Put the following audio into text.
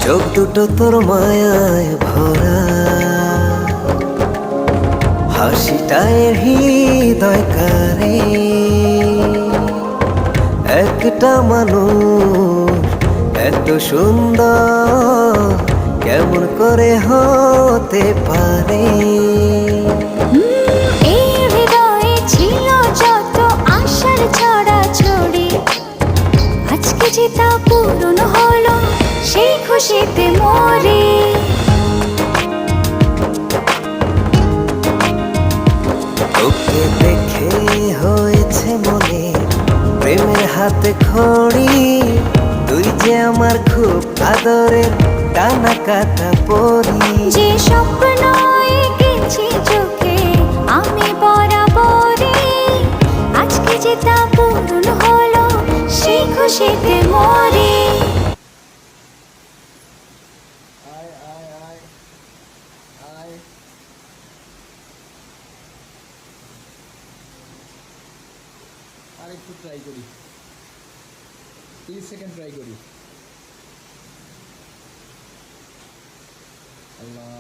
চোখ দুটো তোর মায়ায় ভরা, হাসিটায় হৃদয় কারে। একটা মানুষ এত সুন্দর কেমন করে হতে পারে? এই হৃদয়ে ছিল যত আশার ছড়াছড়ি, আজকে যে তা পূরণ হলো, সেই খুশিতে মরি। তোকে দেখে হয়েছে মনে প্রেমের হাতে খড়ি, তুই যে আমার খুব আদরের টানা কাটা পরি। যে স্বপ্ন এঁকেছি চোখে আমি বরাবরই, আজকে যে তা পূরণ হলো, সেই খুশিতে মরি। আরেকটু ট্রাই করি, 30 সেকেন্ড ট্রাই করি। আল্লাহ